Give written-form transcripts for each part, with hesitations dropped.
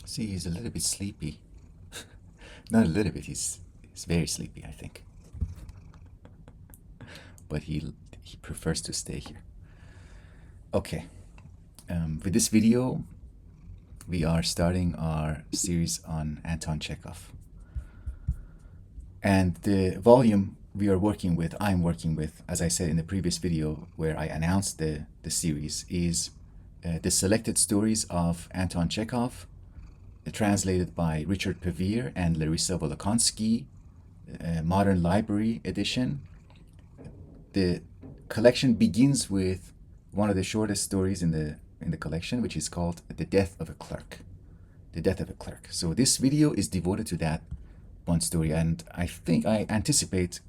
See, he's a little bit sleepy. Not a little bit, he's very sleepy, I think. But he prefers to stay here. Okay. With this video, we are starting our series on Anton Chekhov. And the volume I'm working with, as I said in the previous video where I announced the series, is the selected stories of Anton Chekhov, translated by Richard Pevear and Larissa Volokhonsky, Modern Library Edition. The collection begins with one of the shortest stories in the collection, which is called The Death of a Clerk. The Death of a Clerk. So this video is devoted to that one story, and I anticipate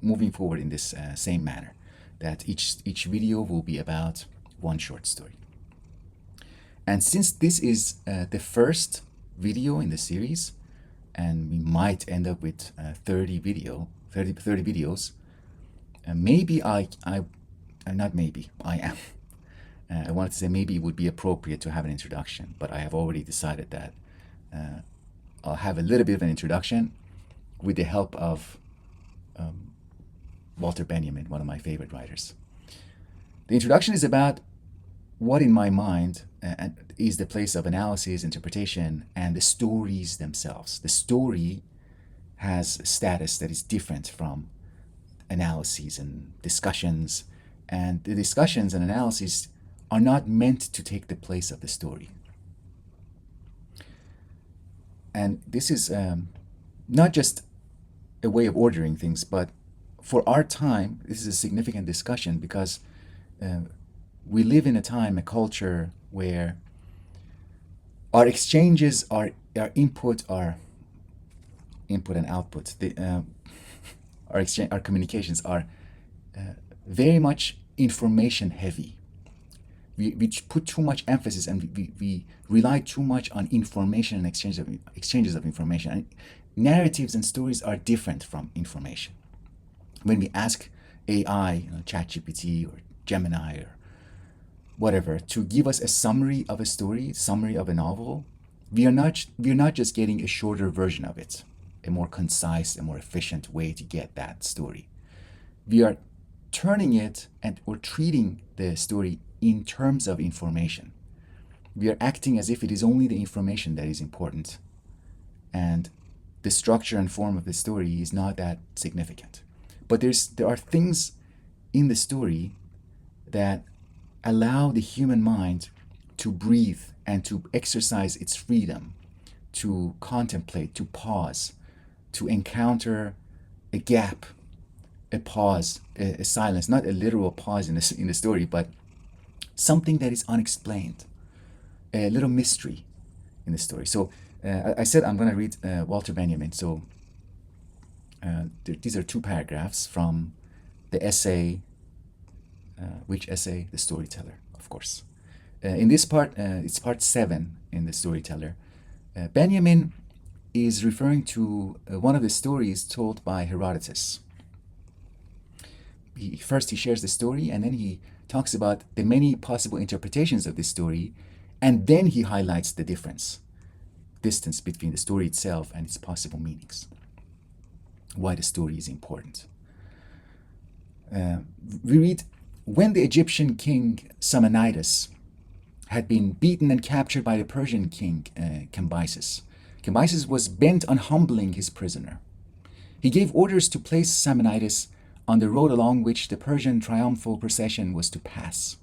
moving forward in this same manner, that each video will be about one short story. And since this is the first video in the series, and we might end up with 30 videos, maybe I am. I wanted to say maybe it would be appropriate to have an introduction, but I have already decided that I'll have a little bit of an introduction with the help of Walter Benjamin, one of my favorite writers. The introduction is about what in my mind is the place of analysis, interpretation, and the stories themselves. The story has a status that is different from analyses and discussions, and the discussions and analyses are not meant to take the place of the story. And this is not just a way of ordering things, but for our time, this is a significant discussion because we live in a time, a culture where our exchanges, our input and output, our communications are very much information heavy. We put too much emphasis and we rely too much on information and exchanges of information. And narratives and stories are different from information. When we ask AI, ChatGPT or Gemini or whatever, to give us a summary of a story, summary of a novel, we are not just getting a shorter version of it, a more concise, a more efficient way to get that story. We are turning it or treating the story in terms of information. We are acting as if it is only the information that is important, and the structure and form of the story is not that significant. But there are things in the story that allow the human mind to breathe and to exercise its freedom, to contemplate, to pause, to encounter a gap, a pause, a silence, not a literal pause in the story, but something that is unexplained, a little mystery in the story. So I said I'm going to read Walter Benjamin. So these are 2 paragraphs from the essay. Which essay? The Storyteller, of course. In this part, it's part 7 in the Storyteller. Benjamin is referring to one of the stories told by Herodotus. First he shares the story, and then he talks about the many possible interpretations of this story, and then he highlights the distance between the story itself and its possible meanings, why the story is important. We read, when the Egyptian king Samanidas had been beaten and captured by the Persian king Cambyses, Cambyses was bent on humbling his prisoner. He gave orders to place Samanidas on the road along which the Persian triumphal procession was to pass.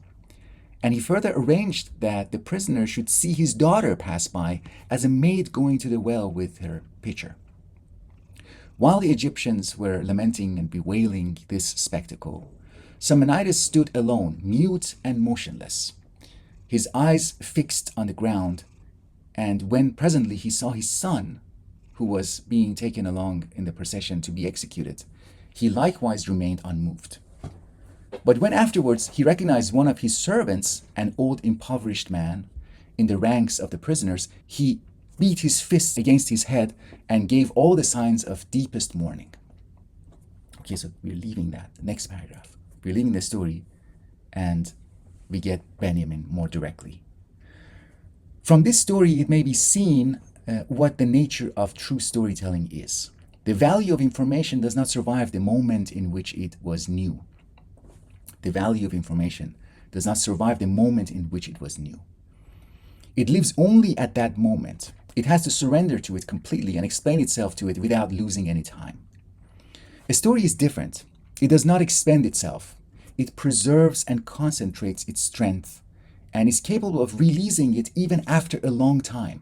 And he further arranged that the prisoner should see his daughter pass by as a maid going to the well with her pitcher. While the Egyptians were lamenting and bewailing this spectacle, Samanidas stood alone, mute and motionless, his eyes fixed on the ground, and when presently he saw his son, who was being taken along in the procession to be executed, he likewise remained unmoved. But when afterwards he recognized one of his servants, an old impoverished man, in the ranks of the prisoners, he beat his fist against his head and gave all the signs of deepest mourning. Okay, so we're leaving that. Next paragraph. We're leaving the story, and we get Benjamin more directly. From this story, it may be seen what the nature of true storytelling is. The value of information does not survive the moment in which it was new. The value of information does not survive the moment in which it was new. It lives only at that moment. It has to surrender to it completely and explain itself to it without losing any time. A story is different. It does not expend itself. It preserves and concentrates its strength and is capable of releasing it even after a long time.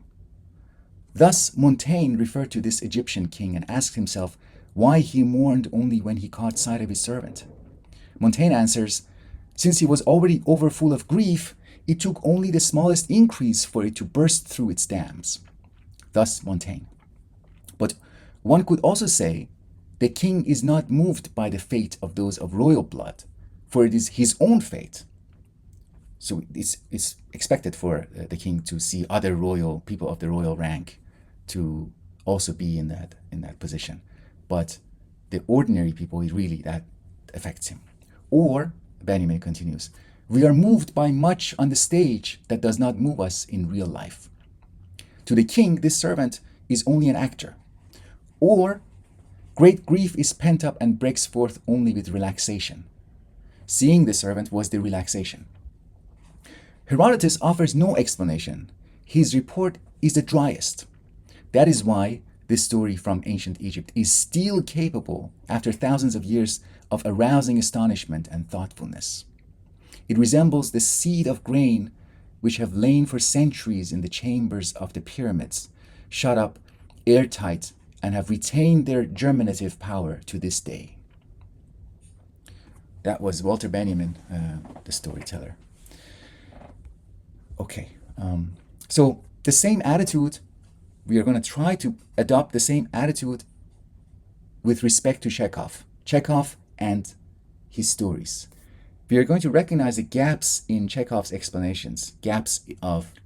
Thus, Montaigne referred to this Egyptian king and asked himself why he mourned only when he caught sight of his servant. Montaigne answers, since he was already overfull of grief, it took only the smallest increase for it to burst through its dams. Thus Montaigne. But one could also say, the king is not moved by the fate of those of royal blood, for it is his own fate. So it's expected for the king to see other royal people of the royal rank to also be in that position. But the ordinary people, that affects him. Or, Benjamin continues, we are moved by much on the stage that does not move us in real life. To the king, this servant is only an actor. Or, great grief is pent up and breaks forth only with relaxation. Seeing the servant was the relaxation. Herodotus offers no explanation. His report is the driest. That is why this story from ancient Egypt is still capable, after thousands of years, of arousing astonishment and thoughtfulness. It resembles the seed of grain which have lain for centuries in the chambers of the pyramids, shut up airtight, and have retained their germinative power to this day. That was Walter Benjamin, the storyteller. Okay, so the same attitude, we are going to try to adopt the same attitude with respect to Chekhov and his stories. We are going to recognize the gaps in Chekhov's explanations,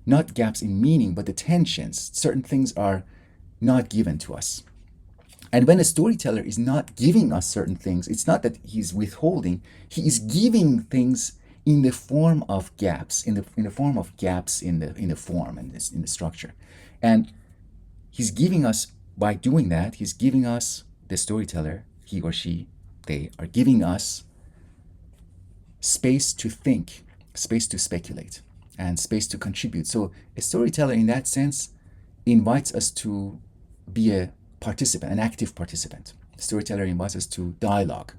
not gaps in meaning, but the tensions. Certain things are not given to us. And when a storyteller is not giving us certain things, it's not that he's withholding, he is giving things in the form of gaps, in the form of gaps in the form and in the structure. And he's giving us, by doing that, he's giving us, the storyteller, he or she, they are giving us space to think, space to speculate, and space to contribute. So a storyteller in that sense invites us to be a participant, an active participant. The storyteller invites us to dialogue,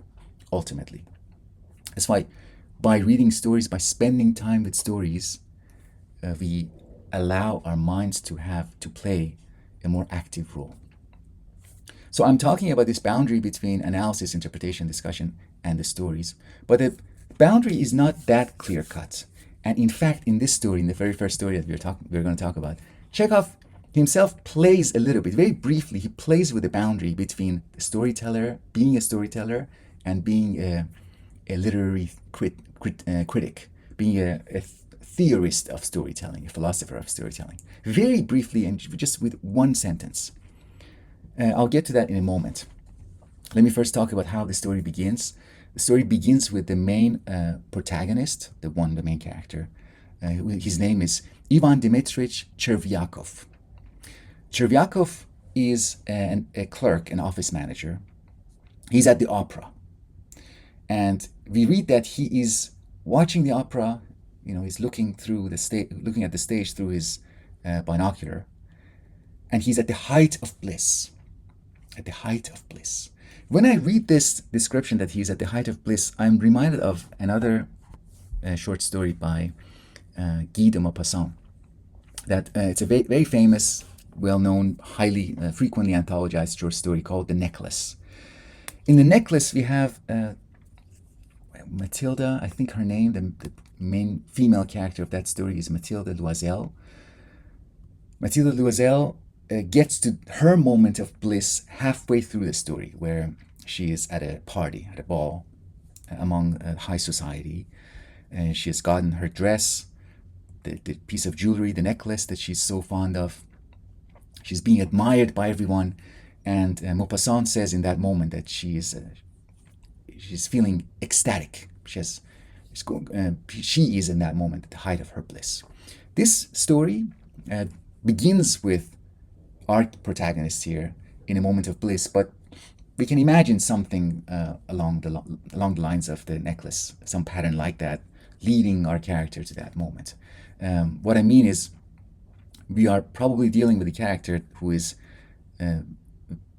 ultimately. That's why by reading stories, by spending time with stories, we allow our minds to play a more active role. So I'm talking about this boundary between analysis, interpretation, discussion, and the stories. But the boundary is not that clear-cut. And in fact, in this story, in the very first story that we're going to talk about, Chekhov himself plays a little bit, very briefly, he plays with the boundary between the storyteller, being a storyteller, and being a literary critic, being a theorist of storytelling, a philosopher of storytelling. Very briefly, and just with one sentence. I'll get to that in a moment. Let me first talk about how the story begins. The story begins with the main protagonist, the main character. His name is Ivan Dmitrich Chervyakov. Chervyakov is a clerk, an office manager. He's at the opera. And we read that he is watching the opera, he's looking at the stage through his binocular, and he's at the height of bliss. At the height of bliss. When I read this description that he's at the height of bliss, I'm reminded of another short story by Guy de Maupassant. That it's a very, very famous, well-known, highly frequently anthologized short story called The Necklace. In The Necklace, we have Matilda, I think her name, the main female character of that story is Matilda Loisel. Matilda Loisel gets to her moment of bliss halfway through the story, where she is at a party, at a ball, among high society. And she has gotten her dress, the piece of jewelry, the necklace that she's so fond of. She's being admired by everyone. And Maupassant says in that moment that she's feeling ecstatic. She is in that moment at the height of her bliss. This story, begins with our protagonist here in a moment of bliss, but we can imagine something along the lines of the necklace, some pattern like that, leading our character to that moment. What I mean is, we are probably dealing with a character who is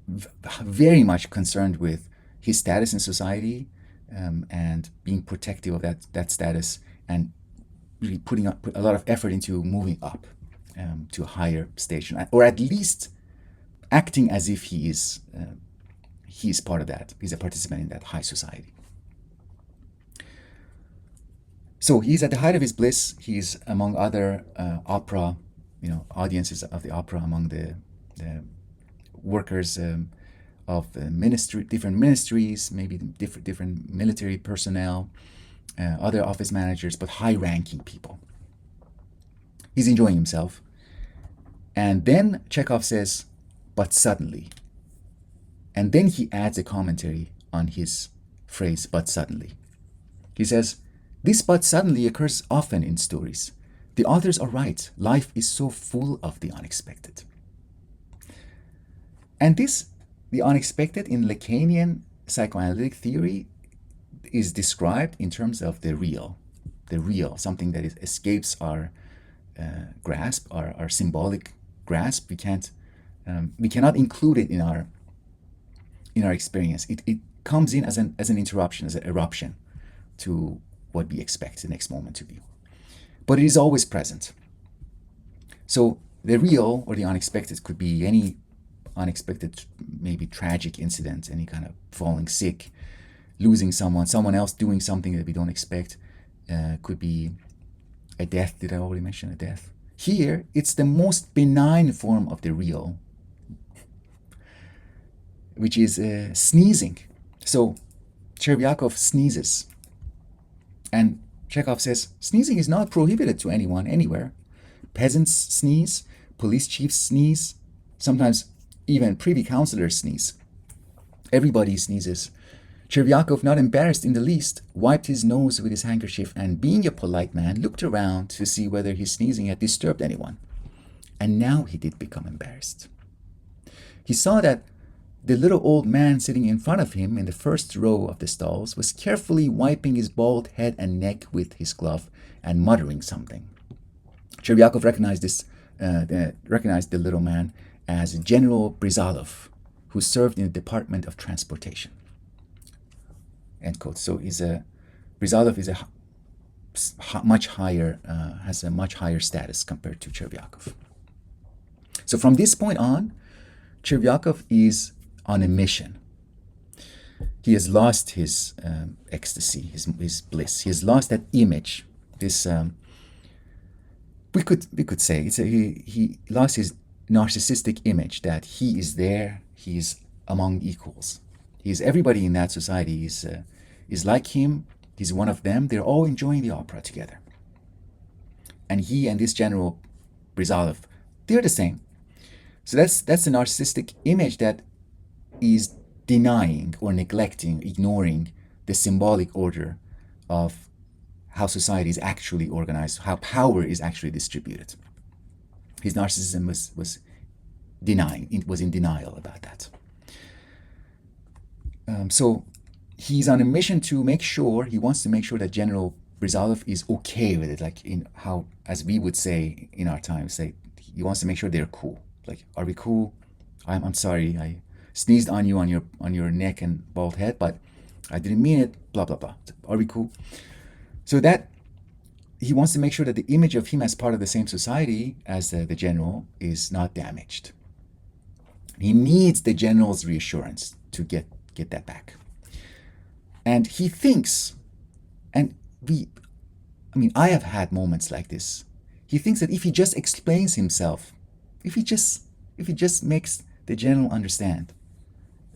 very much concerned with his status in society, and being protective of that status, and really put a lot of effort into moving up to a higher station, or at least acting as if he is part of that. He's a participant in that high society. So he's at the height of his bliss. He's among other opera, audiences of the opera, among the workers of different ministries, maybe different military personnel, other office managers, but high-ranking people. He's enjoying himself. And then Chekhov says, "But suddenly." And then he adds a commentary on his phrase, "but suddenly." He says, "This 'but suddenly' occurs often in stories. The authors are right. Life is so full of the unexpected." And the unexpected in Lacanian psychoanalytic theory is described in terms of the real, something that escapes our grasp, our symbolic grasp. We cannot include it in our experience. It comes in as an interruption, as an eruption to what we expect the next moment to be. But it is always present. So the real or the unexpected could be any unexpected, maybe tragic incident, any kind of falling sick, losing someone else doing something that we don't expect. Could be a death. Did I already mention a death? Here, it's the most benign form of the real, which is sneezing. So Chervyakov sneezes. And Chekhov says, sneezing is not prohibited to anyone, anywhere. Peasants sneeze, police chiefs sneeze, sometimes even privy councillors sneeze. Everybody sneezes. Chervyakov, not embarrassed in the least, wiped his nose with his handkerchief and, being a polite man, looked around to see whether his sneezing had disturbed anyone. And now he did become embarrassed. He saw that the little old man sitting in front of him in the first row of the stalls was carefully wiping his bald head and neck with his glove and muttering something. Chervyakov recognized the little man as General Brizalov, who served in the Department of Transportation. End quote. So Brizalov is has a much higher status compared to Chervyakov. So from this point on, Chervyakov is on a mission. He has lost his ecstasy, his bliss. He has lost that image. This we could say he lost his narcissistic image that he is there. He is among equals. Everybody in that society is like him. He's one of them. They're all enjoying the opera together. And he and this General Brizalov, they're the same. So that's the narcissistic image that is denying or neglecting, ignoring the symbolic order of how society is actually organized, how power is actually distributed. His narcissism was in denial about that. So he's on a mission he wants to make sure that General Brizalov is okay with it, like in how, as we would say in our time, he wants to make sure they're cool. Like, are we cool? I'm sorry, I sneezed on you on your neck and bald head, but I didn't mean it, blah, blah, blah. Are we cool? So that he wants to make sure that the image of him as part of the same society as the general is not damaged. He needs the general's reassurance to get that back. And he thinks, and I have had moments like this. He thinks that if he just explains himself, if he just makes the general understand,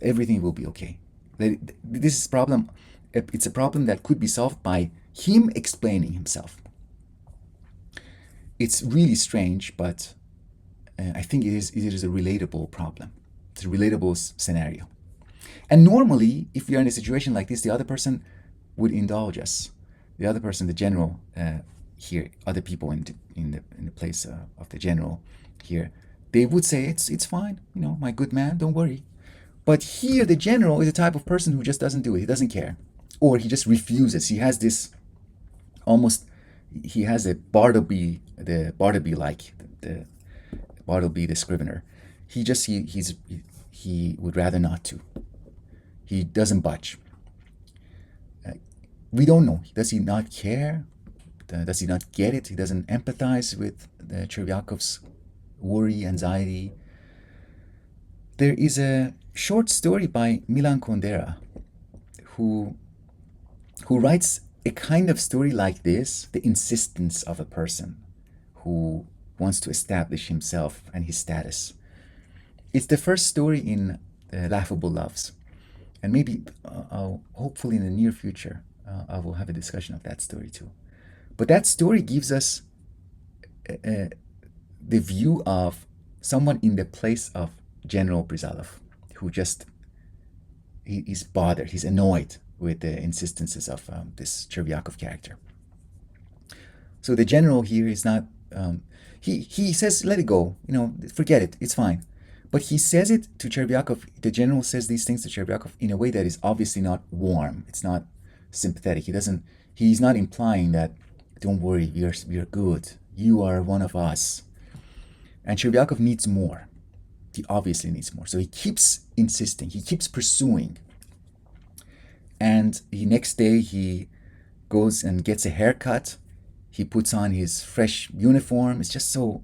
everything will be okay. This is problem. It's a problem that could be solved by him explaining himself. It's really strange, but I think it is a relatable problem. It's a relatable scenario. And normally, if we are in a situation like this, the other person would indulge us. The other person, the general, here, other people in the place of the general here, they would say it's fine, my good man, don't worry. But here, the general is the type of person who just doesn't do it. He doesn't care, or he just refuses. He has this almost. He has a Bartleby, the Bartleby, the Scrivener. He would rather not to. He doesn't budge. We don't know. Does he not care? Does he not get it? He doesn't empathize with Cheryakov's worry, anxiety. There is a short story by Milan Kundera, who writes a kind of story like this, the insistence of a person who wants to establish himself and his status. It's the first story in Laughable Loves. And maybe, hopefully in the near future, I will have a discussion of that story too. But that story gives us the view of someone in the place of General Brizalov, who just, he's bothered, he's annoyed with the insistences of this Chervyakov character. So the general here is not, he says, let it go, forget it, it's fine. But he says it to Chervyakov, the general says these things to Chervyakov in a way that is obviously not warm, it's not sympathetic. He's not implying that, don't worry, we are good, you are one of us. And Chervyakov needs more. He obviously needs more. So he keeps insisting, he keeps pursuing. And next day he goes and gets a haircut. He puts on his fresh uniform. It's just so,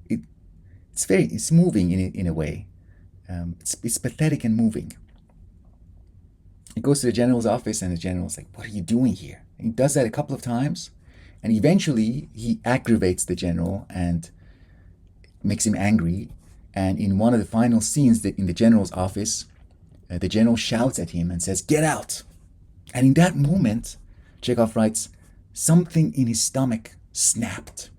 it's moving in a way. It's pathetic and moving. He goes to the general's office and the general's like, what are you doing here? And he does that a couple of times. And eventually he aggravates the general and makes him angry. And in one of the final scenes in the general's office, the general shouts at him and says, get out. And in that moment, Chekhov writes, something in his stomach snapped.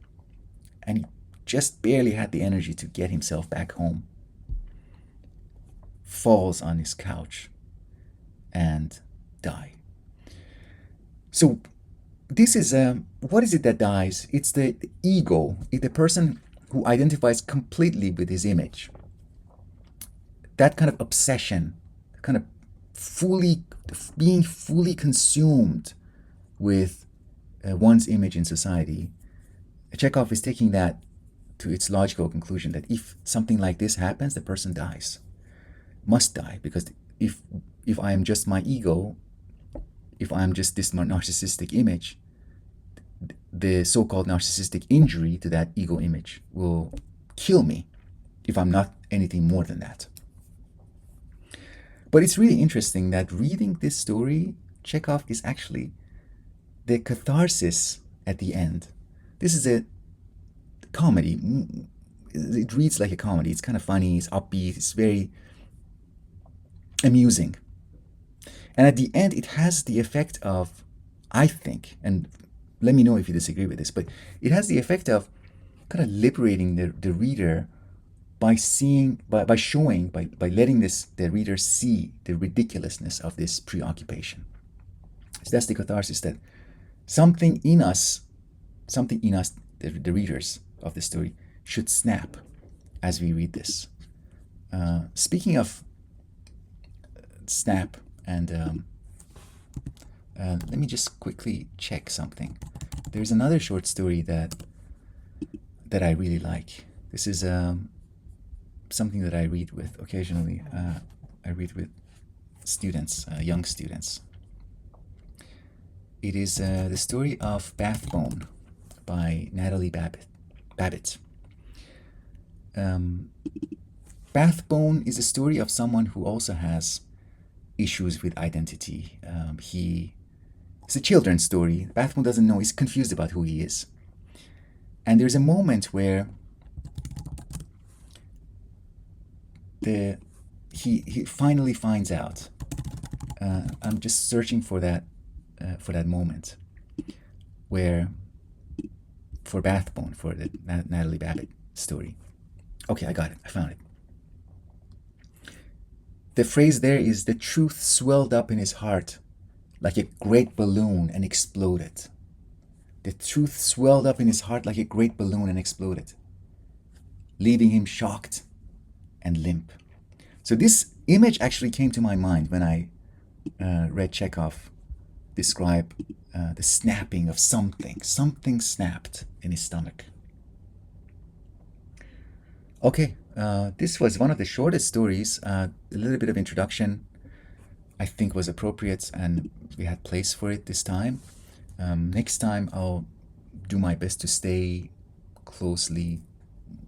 And he just barely had the energy to get himself back home. Falls on his couch and die. So this is, what is it that dies? It's the ego, the person who identifies completely with his image. That kind of obsession, kind of being fully consumed with one's image in society. Chekhov is taking that to its logical conclusion that if something like this happens, the person dies, must die, because if I am just my ego, if I am just this narcissistic image, the so-called narcissistic injury to that ego image will kill me if I'm not anything more than that. But it's really interesting that reading this story, Chekhov is actually the catharsis at the end. This is a comedy. It reads like a comedy. It's kind of funny, it's upbeat, it's very amusing. And at the end, it has the effect of, I think, and let me know if you disagree with this, but it has the effect of kind of liberating the reader by letting the reader see the ridiculousness of this preoccupation. So that's the catharsis, that something in us, the readers of the story, should snap as we read this. Speaking of snap, and let me just quickly check something. There's another short story that I really like. This is something that I read with occasionally. I read with students, young students. It is the story of Bathbone by Natalie Babbitt. Bathbone is a story of someone who also has issues with identity. It's a children's story. Bathbone doesn't know, he's confused about who he is. And there's a moment where he finally finds out. I'm just searching for that moment where, for Bathbone, for the Natalie Babbitt story. Okay, I got it. I found it. The phrase there is, the truth swelled up in his heart like a great balloon and exploded. The truth swelled up in his heart like a great balloon and exploded, leaving him shocked and limp. So this image actually came to my mind when I read Chekhov describe the snapping of something. Something snapped in his stomach. Okay, this was one of the shortest stories. A little bit of introduction I think was appropriate, and we had place for it this time. Next time I'll do my best to stay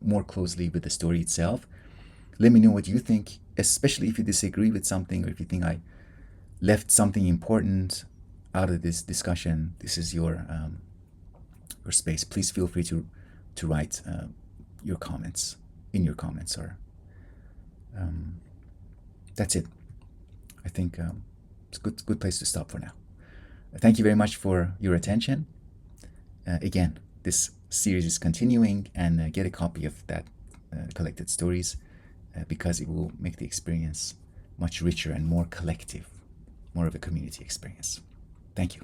more closely with the story itself. Let me know what you think, especially if you disagree with something or if you think I left something important out of this discussion. This is your space. Please feel free to write your comments in your comments, or that's it. I think it's a good place to stop for now. Thank you very much for your attention. Again, this series is continuing, and get a copy of that collected stories because it will make the experience much richer and more collective, more of a community experience. Thank you.